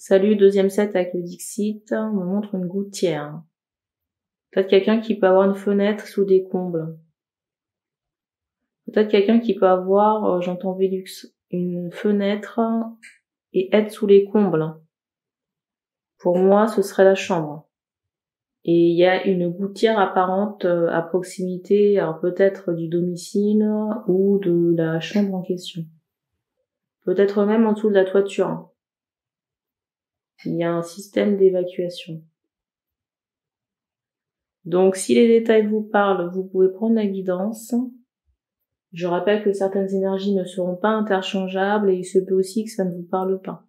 Salut, deuxième set avec le Dixit, on me montre une gouttière. Peut-être quelqu'un qui peut avoir une fenêtre sous des combles. Peut-être quelqu'un qui peut avoir, j'entends Vélux, une fenêtre et être sous les combles. Pour moi, ce serait la chambre. Et il y a une gouttière apparente à proximité, alors peut-être du domicile ou de la chambre en question. Peut-être même en dessous de la toiture. Il y a un système d'évacuation. Donc, si les détails vous parlent, vous pouvez prendre la guidance. Je rappelle que certaines énergies ne seront pas interchangeables et il se peut aussi que ça ne vous parle pas.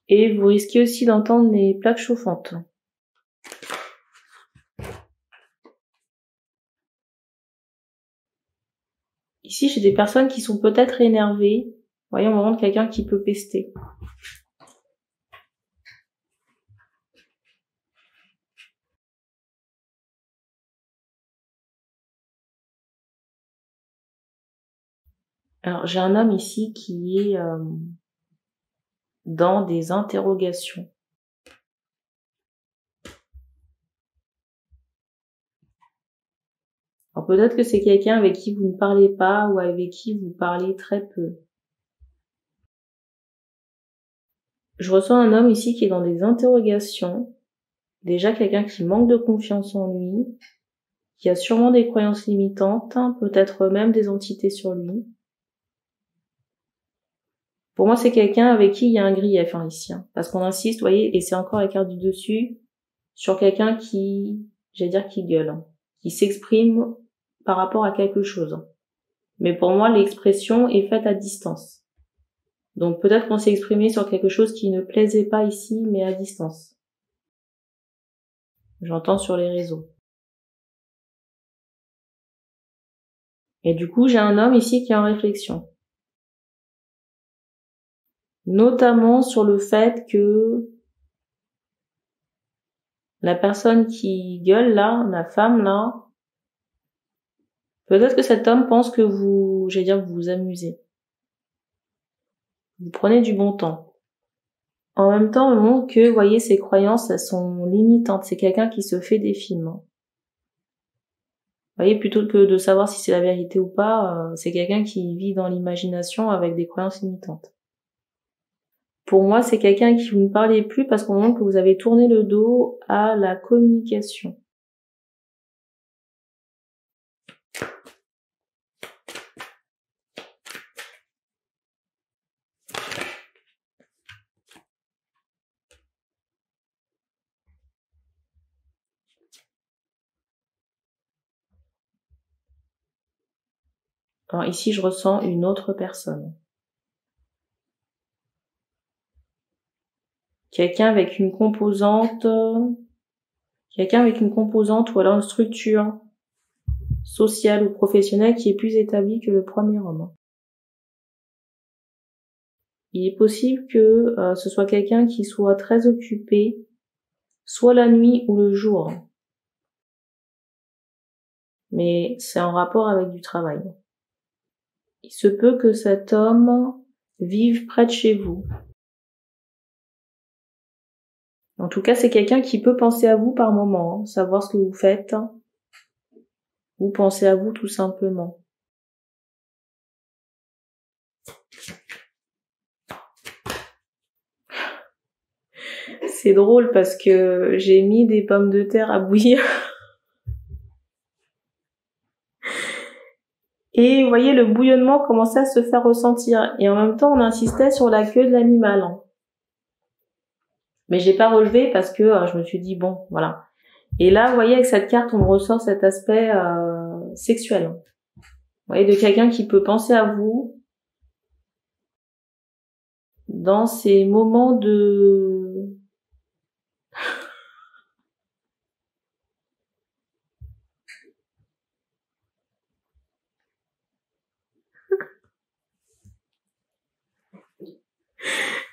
Et vous risquez aussi d'entendre les plaques chauffantes. Ici, j'ai des personnes qui sont peut-être énervées. Voyons, on me montre quelqu'un qui peut pester. Alors, j'ai un homme ici qui est dans des interrogations. Alors, peut-être que c'est quelqu'un avec qui vous ne parlez pas ou avec qui vous parlez très peu. Je ressens un homme ici qui est dans des interrogations. Déjà quelqu'un qui manque de confiance en lui, qui a sûrement des croyances limitantes, peut-être même des entités sur lui. Pour moi, c'est quelqu'un avec qui il y a un grief ici, parce qu'on insiste, vous voyez, et c'est encore la carte du dessus, sur quelqu'un qui, j'allais dire qui gueule, qui s'exprime par rapport à quelque chose. Mais pour moi, l'expression est faite à distance. Donc peut-être qu'on s'est exprimé sur quelque chose qui ne plaisait pas ici, mais à distance. J'entends sur les réseaux. Et du coup, j'ai un homme ici qui est en réflexion. Notamment sur le fait que la personne qui gueule là, la femme là, peut-être que cet homme pense que vous, j'allais dire, vous vous amusez. Vous prenez du bon temps. En même temps, on montre que, vous voyez, ses croyances, elles sont limitantes. C'est quelqu'un qui se fait des films. Vous voyez, plutôt que de savoir si c'est la vérité ou pas, c'est quelqu'un qui vit dans l'imagination avec des croyances limitantes. Pour moi, c'est quelqu'un à qui vous ne parlez plus parce qu'on montre que vous avez tourné le dos à la communication. Alors ici, je ressens une autre personne. Quelqu'un avec une composante ou alors une structure sociale ou professionnelle qui est plus établie que le premier homme. Il est possible que ce soit quelqu'un qui soit très occupé, soit la nuit ou le jour. Mais c'est en rapport avec du travail. Il se peut que cet homme vive près de chez vous. En tout cas, c'est quelqu'un qui peut penser à vous par moment, savoir ce que vous faites, ou penser à vous tout simplement. C'est drôle parce que j'ai mis des pommes de terre à bouillir. Et vous voyez, le bouillonnement commençait à se faire ressentir. Et en même temps, on insistait sur la queue de l'animal. Mais j'ai pas relevé parce que je me suis dit, bon, voilà. Et là, vous voyez, avec cette carte, on me ressort cet aspect sexuel. Vous voyez, de quelqu'un qui peut penser à vous dans ces moments de...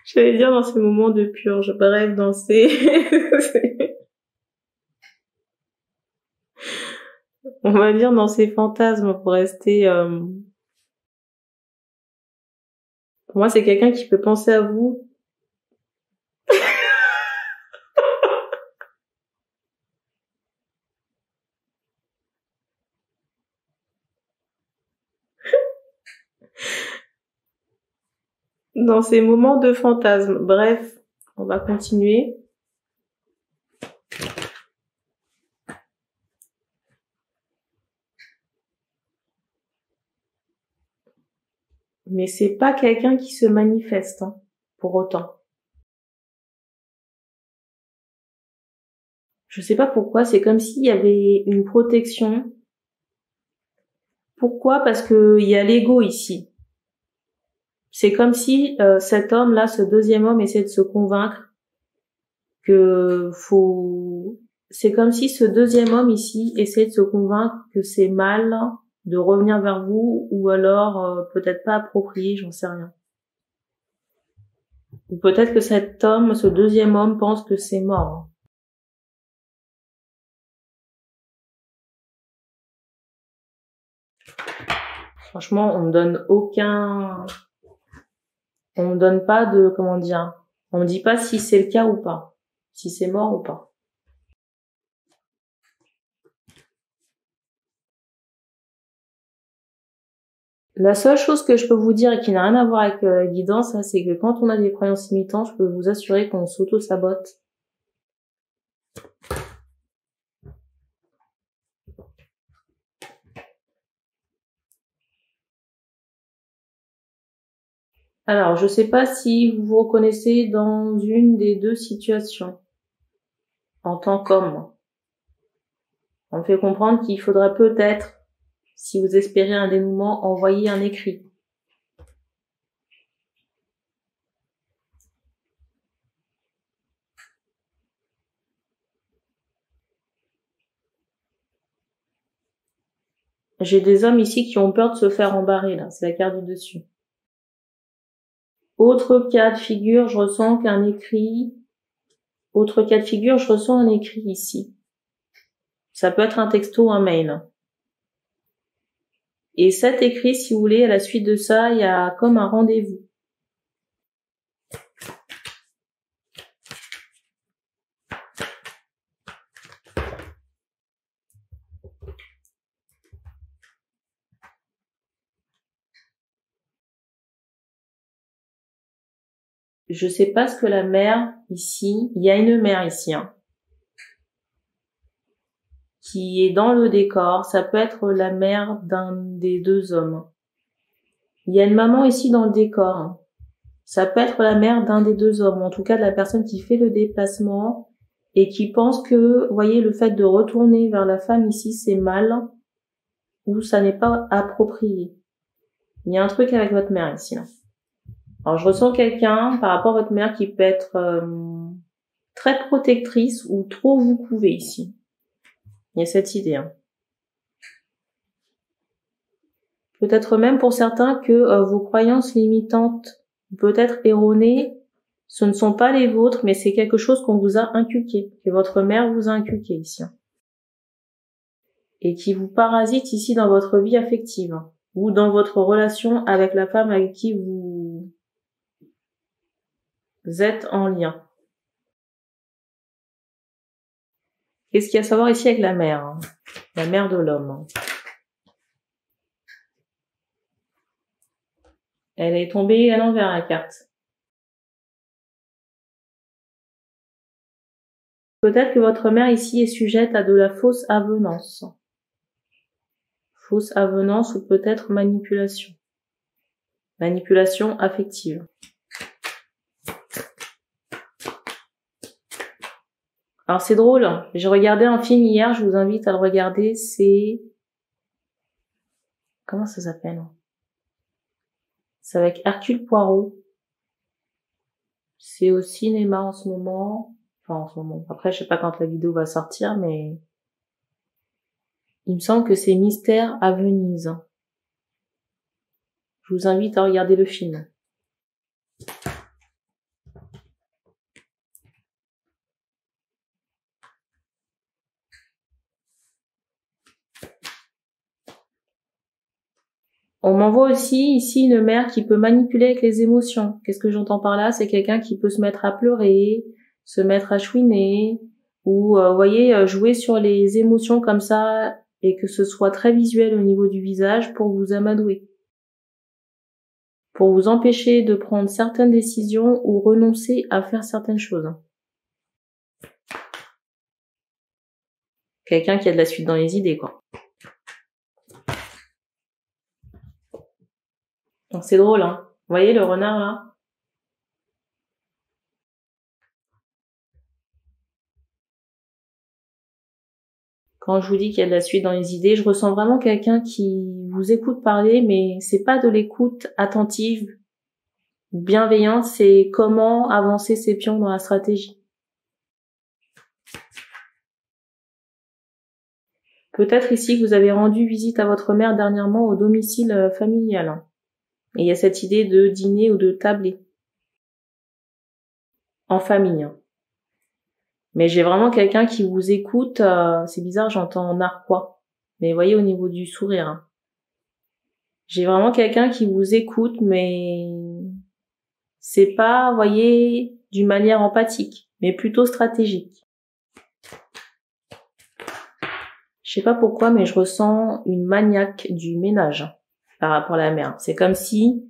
J'allais dire dans ces moments de purge, bref, dans ces... on va dire dans ces fantasmes pour rester Pour moi, c'est quelqu'un qui peut penser à vous. Dans ces moments de fantasme. Bref, on va continuer. Mais c'est pas quelqu'un qui se manifeste, hein, pour autant. Je sais pas pourquoi, c'est comme s'il y avait une protection. Pourquoi? Parce que il y a l'ego ici. C'est comme si cet homme-là, ce deuxième homme, essaie de se convaincre que faut... C'est comme si ce deuxième homme ici essaie de se convaincre que c'est mal de revenir vers vous, ou alors peut-être pas approprié, j'en sais rien. Ou peut-être que cet homme, ce deuxième homme, pense que c'est mort. Franchement, on me donne pas de, comment dire, on me dit pas si c'est le cas ou pas, si c'est mort ou pas. La seule chose que je peux vous dire et qui n'a rien à voir avec la guidance, c'est que quand on a des croyances limitantes, je peux vous assurer qu'on s'auto-sabote. Alors, je sais pas si vous vous reconnaissez dans une des deux situations. En tant qu'homme, on me fait comprendre qu'il faudrait peut-être, si vous espérez un dénouement, envoyer un écrit. J'ai des hommes ici qui ont peur de se faire embarrer, là. C'est la carte du dessus. Autre cas de figure, je ressens qu'un écrit. Autre cas de figure, je ressens un écrit ici. Ça peut être un texto ou un mail. Et cet écrit, si vous voulez, à la suite de ça, il y a comme un rendez-vous. Je sais pas ce que la mère ici, il y a une mère ici, hein, qui est dans le décor. Ça peut être la mère d'un des deux hommes. Il y a une maman ici dans le décor, hein. Ça peut être la mère d'un des deux hommes, en tout cas de la personne qui fait le déplacement et qui pense que, vous voyez, le fait de retourner vers la femme ici, c'est mal ou ça n'est pas approprié. Il y a un truc avec votre mère ici, là. Alors, je ressens quelqu'un par rapport à votre mère qui peut être très protectrice ou trop vous couvez ici. Il y a cette idée, hein. Peut-être même pour certains que vos croyances limitantes, peut-être erronées, ce ne sont pas les vôtres, mais c'est quelque chose qu'on vous a inculqué, que votre mère vous a inculqué ici. Et qui vous parasite ici dans votre vie affective, hein, ou dans votre relation avec la femme avec qui vous êtes en lien. Qu'est-ce qu'il y a à savoir ici avec la mère, hein, la mère de l'homme? Elle est tombée à l'envers, la carte. Peut-être que votre mère ici est sujette à de la fausse avenance. Fausse avenance ou peut-être manipulation. Manipulation affective. Alors c'est drôle, j'ai regardé un film hier, je vous invite à le regarder, c'est... Comment ça s'appelle? C'est avec Hercule Poirot. C'est au cinéma en ce moment. Enfin, en ce moment. Après, je sais pas quand la vidéo va sortir, mais... Il me semble que c'est Mystère à Venise. Je vous invite à regarder le film. On m'envoie aussi ici une mère qui peut manipuler avec les émotions. Qu'est-ce que j'entends par là? C'est quelqu'un qui peut se mettre à pleurer, se mettre à chouiner, ou voyez, jouer sur les émotions comme ça, et que ce soit très visuel au niveau du visage pour vous amadouer, pour vous empêcher de prendre certaines décisions ou renoncer à faire certaines choses. Quelqu'un qui a de la suite dans les idées, quoi. Donc c'est drôle, hein. Vous voyez le renard là? Quand je vous dis qu'il y a de la suite dans les idées, je ressens vraiment quelqu'un qui vous écoute parler, mais c'est pas de l'écoute attentive, bienveillante, c'est comment avancer ses pions dans la stratégie. Peut-être ici que vous avez rendu visite à votre mère dernièrement au domicile familial. Et il y a cette idée de dîner ou de tabler. En famille. Mais j'ai vraiment quelqu'un qui vous écoute, c'est bizarre, j'entends narquois. Mais voyez au niveau du sourire. Hein. J'ai vraiment quelqu'un qui vous écoute, mais c'est pas, voyez, d'une manière empathique, mais plutôt stratégique. Je sais pas pourquoi, mais je ressens une maniaque du ménage par rapport à la mère. C'est comme si,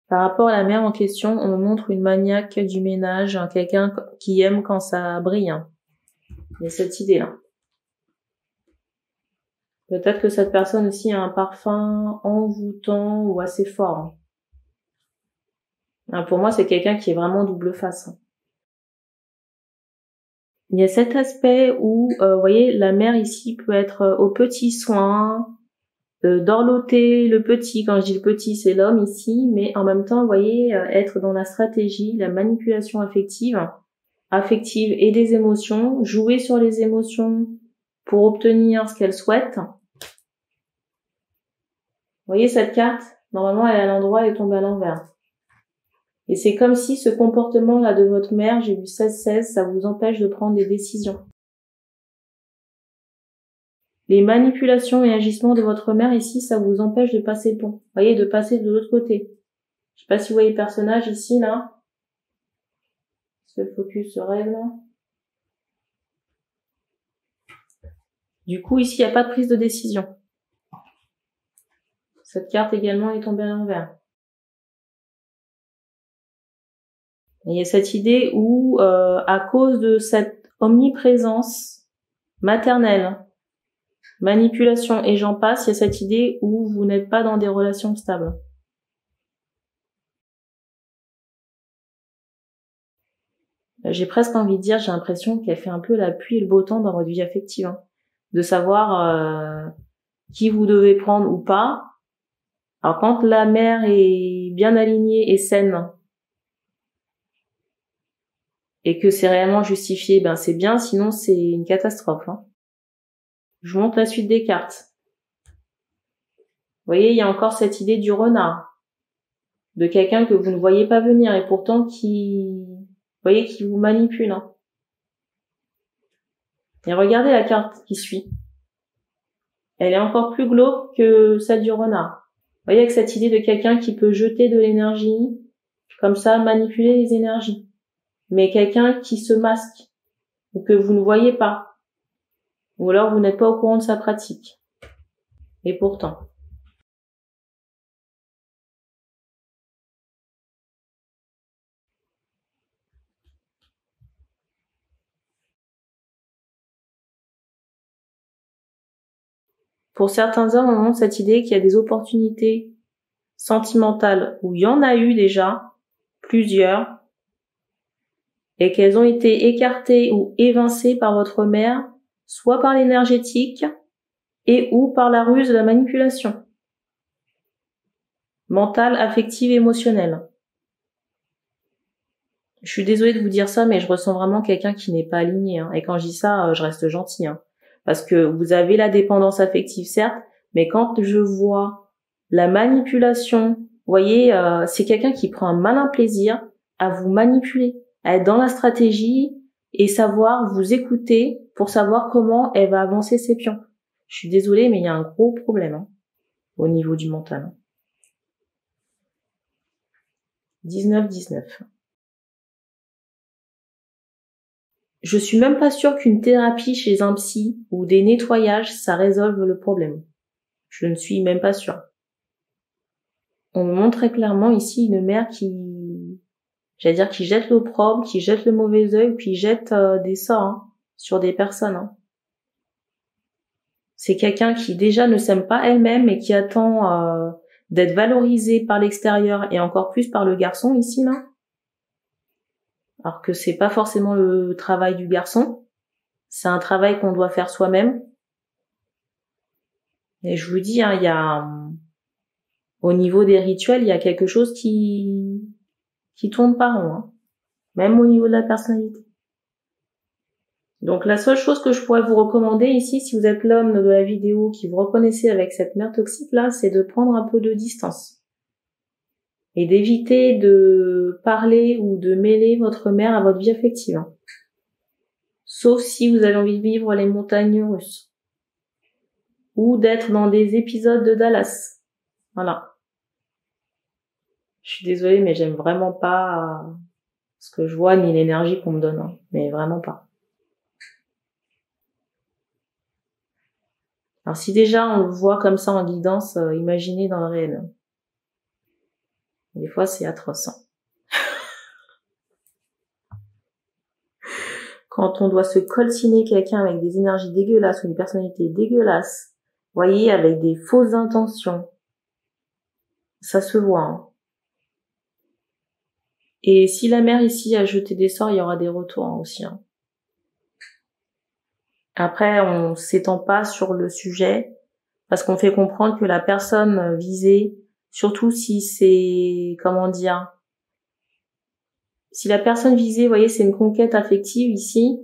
par rapport à la mère en question, on me montre une maniaque du ménage, quelqu'un qui aime quand ça brille. Hein. Il y a cette idée-là. Peut-être que cette personne aussi a un parfum envoûtant ou assez fort. Hein, pour moi, c'est quelqu'un qui est vraiment double face. Hein. Il y a cet aspect où, vous voyez, la mère ici peut être aux petits soins, d'orloter le petit. Quand je dis le petit, c'est l'homme ici, mais en même temps, vous voyez, être dans la stratégie, la manipulation affective et des émotions, jouer sur les émotions pour obtenir ce qu'elle souhaite. Vous voyez cette carte? Normalement, elle est à l'endroit, elle est tombée à l'envers. Et c'est comme si ce comportement-là de votre mère, j'ai vu 16-16, ça vous empêche de prendre des décisions. Les manipulations et agissements de votre mère ici, ça vous empêche de passer le pont. Vous voyez, de passer de l'autre côté. Je sais pas si vous voyez le personnage ici, là. Est-ce que le focus se règle? Du coup, ici, il n'y a pas de prise de décision. Cette carte également est tombée à l'envers. Il y a cette idée où, à cause de cette omniprésence maternelle, manipulation et j'en passe, il y a cette idée où vous n'êtes pas dans des relations stables. J'ai presque envie de dire, j'ai l'impression qu'elle fait un peu la pluie et le beau temps dans votre vie affective. Hein. De savoir qui vous devez prendre ou pas. Alors quand la mère est bien alignée et saine, et que c'est réellement justifié, ben c'est bien, sinon c'est une catastrophe. Hein. Je vous montre la suite des cartes. Vous voyez, il y a encore cette idée du renard, de quelqu'un que vous ne voyez pas venir et pourtant qui, vous voyez, qui vous manipule. Hein. Et regardez la carte qui suit. Elle est encore plus glauque que celle du renard. Vous voyez, avec cette idée de quelqu'un qui peut jeter de l'énergie, comme ça, manipuler les énergies. Mais quelqu'un qui se masque, ou que vous ne voyez pas. Ou alors vous n'êtes pas au courant de sa pratique. Et pourtant. Pour certains hommes, on montre cette idée qu'il y a des opportunités sentimentales où il y en a eu déjà, plusieurs, et qu'elles ont été écartées ou évincées par votre mère, soit par l'énergétique et ou par la ruse de la manipulation. Mentale, affective, émotionnelle. Je suis désolée de vous dire ça, mais je ressens vraiment quelqu'un qui n'est pas aligné. Hein. Et quand je dis ça, je reste gentille. Hein. Parce que vous avez la dépendance affective, certes, mais quand je vois la manipulation, vous voyez, c'est quelqu'un qui prend un malin plaisir à vous manipuler, à être dans la stratégie et savoir vous écouter pour savoir comment elle va avancer ses pions. Je suis désolée, mais il y a un gros problème. Hein. au niveau du mental. 19-19. Je suis même pas sûre qu'une thérapie chez un psy ou des nettoyages, ça résolve le problème. Je ne suis même pas sûre. On me montre très clairement ici une mère qui jette l'opprobre, qui jette le mauvais œil, puis jette des sorts sur des personnes. C'est quelqu'un qui déjà ne s'aime pas elle-même et qui attend d'être valorisée par l'extérieur et encore plus par le garçon ici là. Alors que c'est pas forcément le travail du garçon, c'est un travail qu'on doit faire soi-même. Et je vous dis, il y a au niveau des rituels, il y a quelque chose qui tourne pas rond, même au niveau de la personnalité. Donc la seule chose que je pourrais vous recommander ici, si vous êtes l'homme de la vidéo qui vous reconnaissez avec cette mère toxique là, c'est de prendre un peu de distance et d'éviter de parler ou de mêler votre mère à votre vie affective. Sauf si vous avez envie de vivre les montagnes russes ou d'être dans des épisodes de Dallas. Voilà. Je suis désolée, mais j'aime vraiment pas ce que je vois ni l'énergie qu'on me donne, mais vraiment pas. Alors si déjà on le voit comme ça en guidance, imaginez dans le réel. Des fois c'est atroce. Quand on doit se coltiner quelqu'un avec des énergies dégueulasses ou une personnalité dégueulasse, voyez, avec des fausses intentions, ça se voit. Et si la mère ici a jeté des sorts, il y aura des retours aussi. Après, on s'étend pas sur le sujet parce qu'on fait comprendre que la personne visée, surtout si c'est, si la personne visée, vous voyez, c'est une conquête affective ici,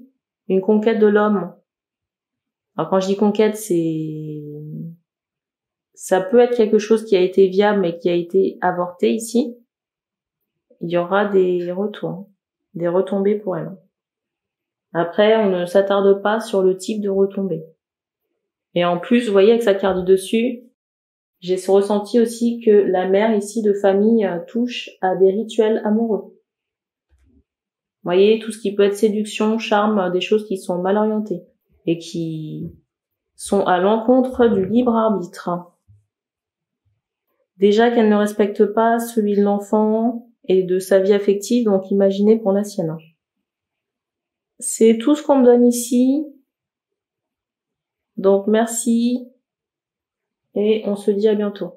une conquête de l'homme. Alors quand je dis conquête, ça peut être quelque chose qui a été viable mais qui a été avorté ici. Il y aura des retours, des retombées pour elle. Après, on ne s'attarde pas sur le type de retombées. Et en plus, vous voyez, avec sa carte du dessus, j'ai ressenti aussi que la mère ici de famille touche à des rituels amoureux. Vous voyez, tout ce qui peut être séduction, charme, des choses qui sont mal orientées et qui sont à l'encontre du libre arbitre. Déjà qu'elle ne respecte pas celui de l'enfant et de sa vie affective, donc imaginez pour la sienne. C'est tout ce qu'on me donne ici. Donc merci et on se dit à bientôt.